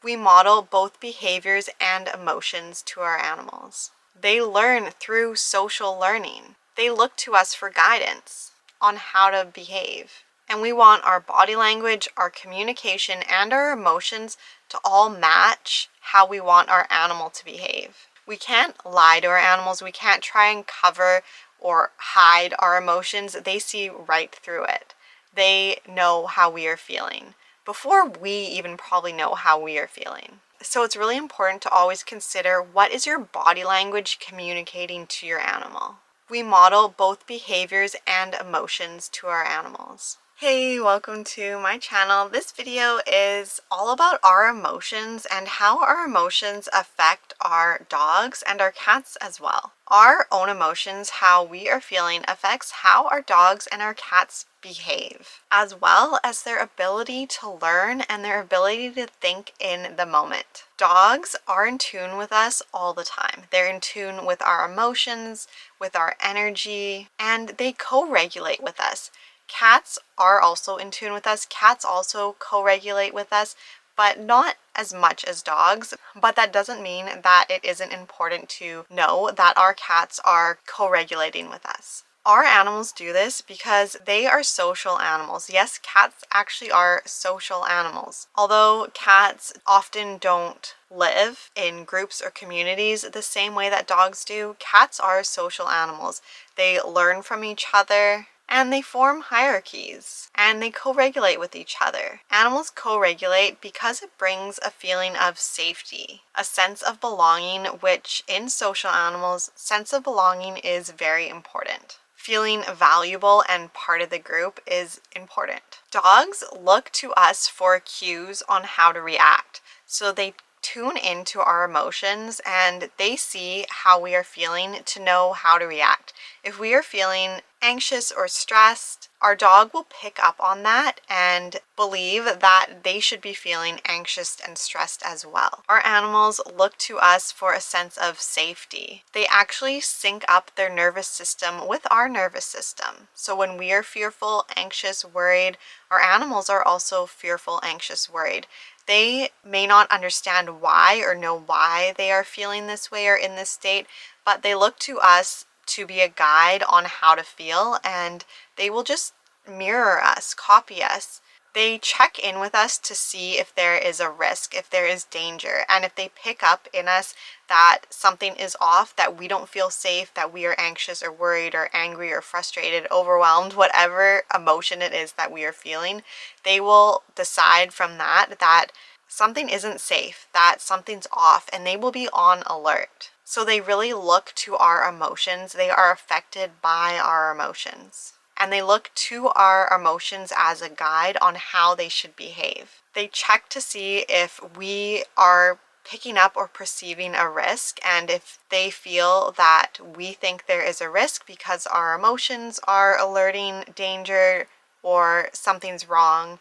We model both behaviors and emotions to our animals. They learn through social learning. They look to us for guidance on how to behave. And we want our body language, our communication, and our emotions to all match how we want our animal to behave. We can't lie to our animals. We can't try and cover or hide our emotions. They see right through it. They know how we are feeling before we even probably know how we are feeling. So it's really important to always consider, what is your body language communicating to your animal? We model both behaviors and emotions to our animals. Hey, welcome to my channel. This video is all about our emotions and how our emotions affect our dogs and our cats as well. Our own emotions, how we are feeling, affects how our dogs and our cats behave, as well as their ability to learn and their ability to think in the moment. Dogs are in tune with us all the time. They're in tune with our emotions, with our energy, and they co-regulate with us. Cats are also in tune with us. Cats also co-regulate with us, but not as much as dogs. But that doesn't mean that it isn't important to know that our cats are co-regulating with us. Our animals do this because they are social animals. Yes, cats actually are social animals. Although cats often don't live in groups or communities the same way that dogs do, cats are social animals. They learn from each other, and they form hierarchies, and they co-regulate with each other. Animals co-regulate because it brings a feeling of safety, a sense of belonging, which in social animals, sense of belonging is very important. Feeling valuable and part of the group is important. Dogs look to us for cues on how to react, so they tune into our emotions and they see how we are feeling to know how to react. If we are feeling anxious or stressed, our dog will pick up on that and believe that they should be feeling anxious and stressed as well. Our animals look to us for a sense of safety. They actually sync up their nervous system with our nervous system. So when we are fearful, anxious, worried, our animals are also fearful, anxious, worried. They may not understand why or know why they are feeling this way or in this state, but they look to us to be a guide on how to feel, and they will just mirror us, copy us. They check in with us to see if there is a risk, if there is danger, and if they pick up in us that something is off, that we don't feel safe, that we are anxious or worried or angry or frustrated, overwhelmed, whatever emotion it is that we are feeling, they will decide from that something isn't safe, that something's off, and they will be on alert. So they really look to our emotions. They are affected by our emotions. And they look to our emotions as a guide on how they should behave. They check to see if we are picking up or perceiving a risk, and if they feel that we think there is a risk because our emotions are alerting danger or something's wrong,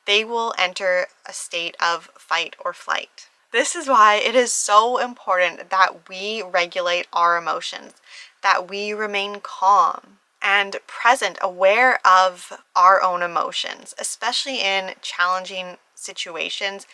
they will enter a state of fight or flight. This is why it is so important that we regulate our emotions, that we remain calm and present, aware of our own emotions, especially in challenging situations.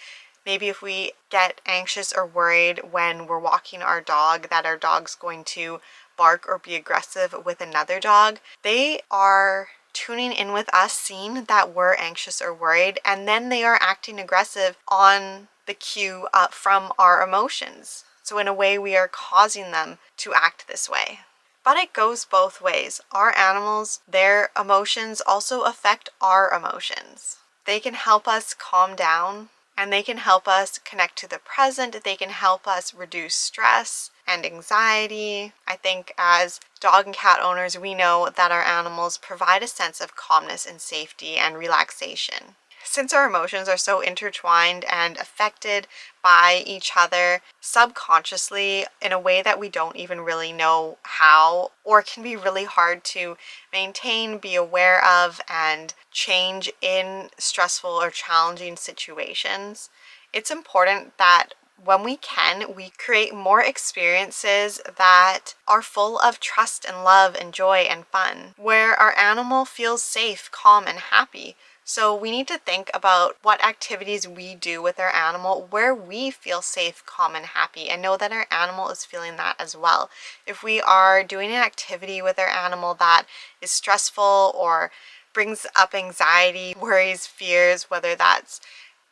Maybe if we get anxious or worried when we're walking our dog, that our dog's going to bark or be aggressive with another dog, they are tuning in with us, seeing that we're anxious or worried, and then they are acting aggressive on the cue from our emotions. So in a way, we are causing them to act this way. But it goes both ways. Our animals, their emotions also affect our emotions. They can help us calm down, and they can help us connect to the present. They can help us reduce stress and anxiety. I think as dog and cat owners, we know that our animals provide a sense of calmness and safety and relaxation. Since our emotions are so intertwined and affected by each other subconsciously in a way that we don't even really know how, or can be really hard to maintain, be aware of, and change in stressful or challenging situations, it's important that when we can, we create more experiences that are full of trust and love and joy and fun, where our animal feels safe, calm, and happy, So we need to think about what activities we do with our animal where we feel safe, calm, and happy, and know that our animal is feeling that as well. If we are doing an activity with our animal that is stressful or brings up anxiety, worries, fears, whether that's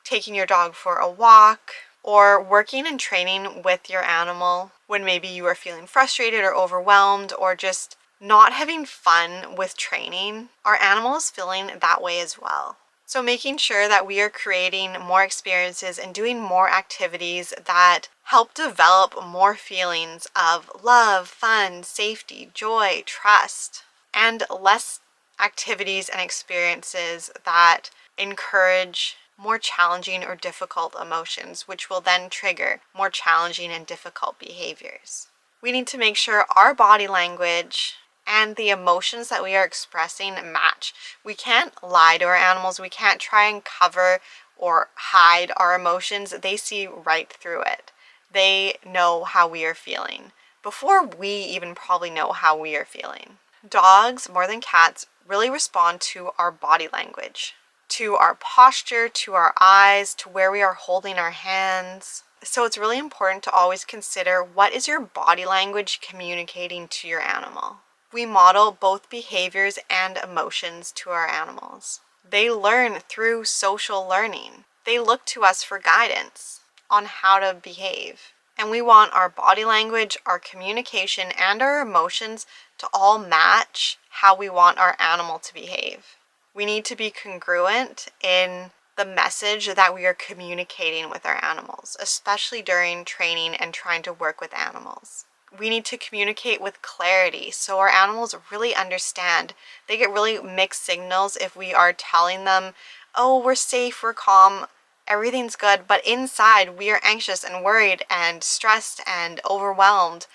taking your dog for a walk or working and training with your animal when maybe you are feeling frustrated or overwhelmed or just not having fun with training, our animal is feeling that way as well. So making sure that we are creating more experiences and doing more activities that help develop more feelings of love, fun, safety, joy, trust, and less activities and experiences that encourage more challenging or difficult emotions, which will then trigger more challenging and difficult behaviors. We need to make sure our body language and the emotions that we are expressing match. We can't lie to our animals. We can't try and cover or hide our emotions. They see right through it. They know how we are feeling before we even probably know how we are feeling. Dogs, more than cats, really respond to our body language, to our posture, to our eyes, to where we are holding our hands. So it's really important to always consider, what is your body language communicating to your animal? We model both behaviors and emotions to our animals. They learn through social learning. They look to us for guidance on how to behave. And we want our body language, our communication, and our emotions to all match how we want our animal to behave. We need to be congruent in the message that we are communicating with our animals, especially during training and trying to work with animals. We need to communicate with clarity so our animals really understand. They get really mixed signals if we are telling them, oh, we're safe, we're calm, everything's good, but inside we are anxious and worried and stressed and overwhelmed.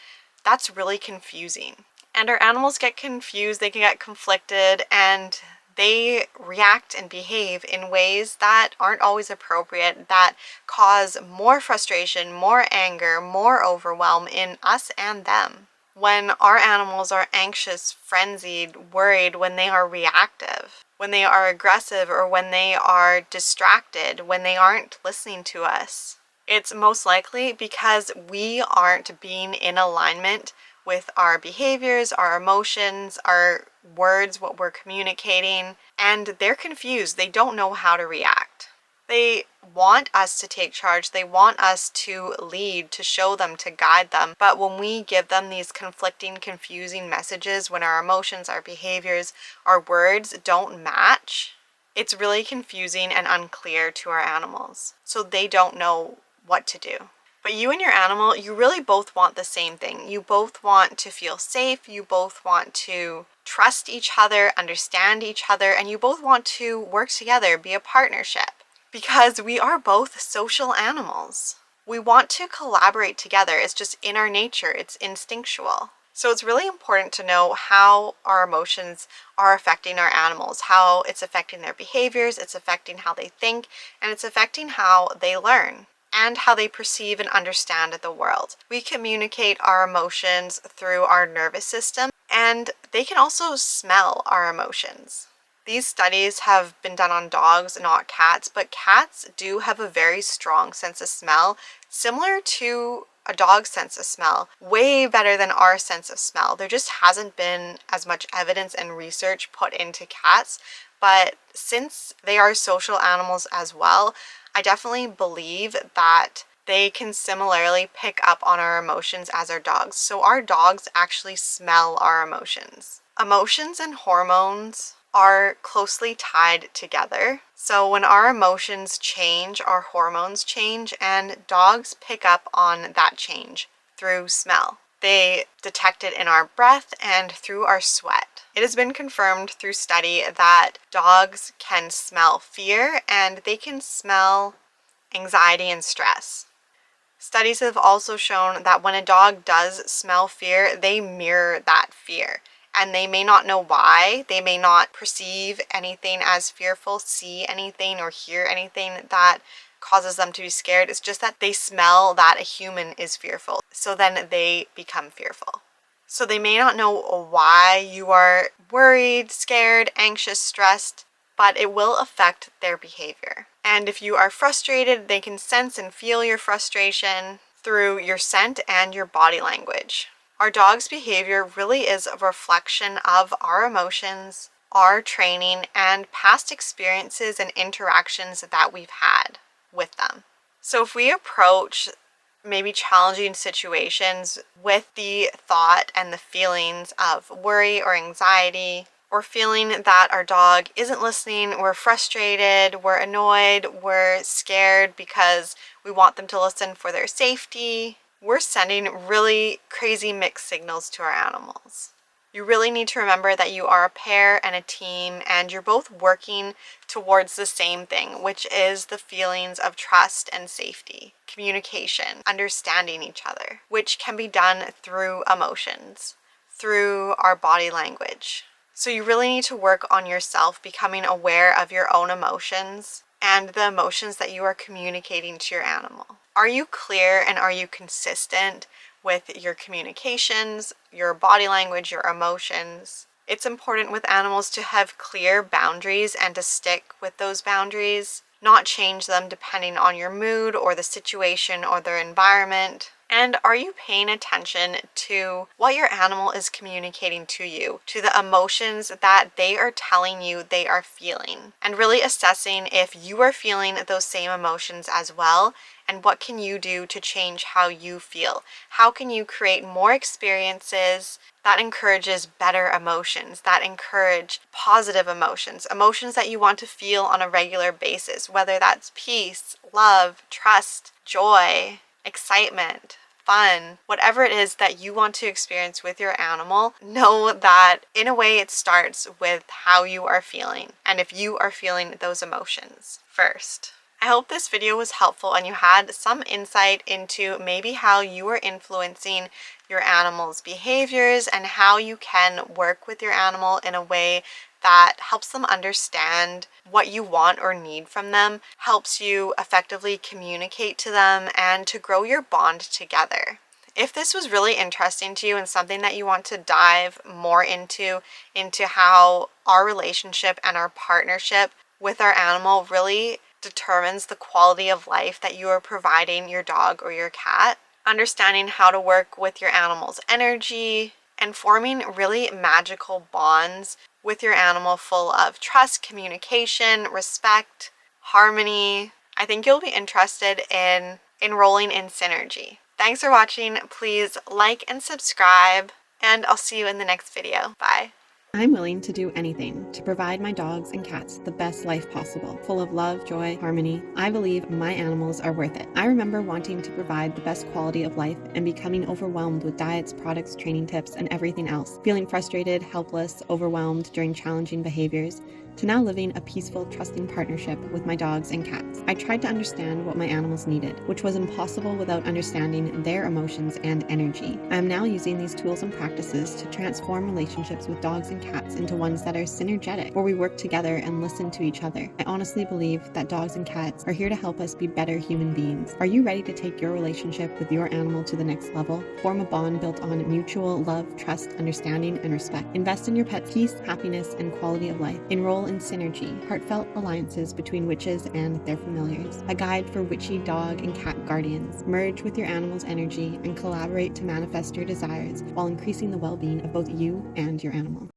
That's really confusing. And our animals get confused, they can get conflicted, and they react and behave in ways that aren't always appropriate, that cause more frustration, more anger, more overwhelm in us and them. When our animals are anxious, frenzied, worried, when they are reactive, when they are aggressive, or when they are distracted, when they aren't listening to us, it's most likely because we aren't being in alignment with our behaviors, our emotions, our words, what we're communicating, and they're confused. They don't know how to react. They want us to take charge. They want us to lead, to show them, to guide them. But when we give them these conflicting, confusing messages, when our emotions, our behaviors, our words don't match, it's really confusing and unclear to our animals. So they don't know what to do. But you and your animal, you really both want the same thing. You both want to feel safe, you both want to trust each other, understand each other, and you both want to work together, be a partnership. Because we are both social animals. We want to collaborate together. It's just in our nature, it's instinctual. So it's really important to know how our emotions are affecting our animals, how it's affecting their behaviors, it's affecting how they think, and it's affecting how they learn and how they perceive and understand the world. We communicate our emotions through our nervous system, and they can also smell our emotions. These studies have been done on dogs, not cats, but cats do have a very strong sense of smell, similar to a dog's sense of smell, way better than our sense of smell. There just hasn't been as much evidence and research put into cats, but since they are social animals as well, I definitely believe that they can similarly pick up on our emotions as our dogs. So our dogs actually smell our emotions. Emotions and hormones are closely tied together. So when our emotions change, our hormones change, and dogs pick up on that change through smell. They detect it in our breath and through our sweat. It has been confirmed through study that dogs can smell fear and they can smell anxiety and stress. Studies have also shown that when a dog does smell fear, they mirror that fear. And they may not know why, they may not perceive anything as fearful, see anything or hear anything that causes them to be scared. It's just that they smell that a human is fearful. So then they become fearful. So they may not know why you are worried, scared, anxious, stressed, but it will affect their behavior. And if you are frustrated, they can sense and feel your frustration through your scent and your body language. Our dog's behavior really is a reflection of our emotions, our training, and past experiences and interactions that we've had with them. So if we approach maybe challenging situations with the thought and the feelings of worry or anxiety, or feeling that our dog isn't listening, we're frustrated, we're annoyed, we're scared because we want them to listen for their safety, we're sending really crazy mixed signals to our animals. You really need to remember that you are a pair and a team, and you're both working towards the same thing, which is the feelings of trust and safety, communication, understanding each other, which can be done through emotions, through our body language. So you really need to work on yourself, becoming aware of your own emotions and the emotions that you are communicating to your animal. Are you clear and are you consistent with your communications, your body language, your emotions? It's important with animals to have clear boundaries and to stick with those boundaries, not change them depending on your mood or the situation or their environment. And are you paying attention to what your animal is communicating to you, to the emotions that they are telling you they are feeling, and really assessing if you are feeling those same emotions as well, and what can you do to change how you feel? How can you create more experiences that encourages better emotions, that encourage positive emotions, emotions that you want to feel on a regular basis, whether that's peace, love, trust, joy, excitement, fun, whatever it is that you want to experience with your animal. Know that in a way it starts with how you are feeling and if you are feeling those emotions first. I hope this video was helpful and you had some insight into maybe how you are influencing your animal's behaviors and how you can work with your animal in a way that helps them understand what you want or need from them, helps you effectively communicate to them, and to grow your bond together. If this was really interesting to you and something that you want to dive more into how our relationship and our partnership with our animal really determines the quality of life that you are providing your dog or your cat, understanding how to work with your animal's energy, and forming really magical bonds with your animal full of trust, communication, respect, harmony, I think you'll be interested in enrolling in Synergy. Thanks for watching. Please like and subscribe, and I'll see you in the next video. Bye. I'm willing to do anything to provide my dogs and cats the best life possible, full of love, joy, harmony. I believe my animals are worth it. I remember wanting to provide the best quality of life and becoming overwhelmed with diets, products, training tips, and everything else, feeling frustrated, helpless, overwhelmed during challenging behaviors, to now living a peaceful, trusting partnership with my dogs and cats. I tried to understand what my animals needed, which was impossible without understanding their emotions and energy. I am now using these tools and practices to transform relationships with dogs and cats into ones that are synergetic, where we work together and listen to each other. I honestly believe that dogs and cats are here to help us be better human beings. Are you ready to take your relationship with your animal to the next level? Form a bond built on mutual love, trust, understanding, and respect. Invest in your pet's peace, happiness, and quality of life. Enroll in Synergy, heartfelt alliances between witches and their familiars. A guide for witchy dog and cat guardians. Merge with your animal's energy and collaborate to manifest your desires while increasing the well-being of both you and your animal.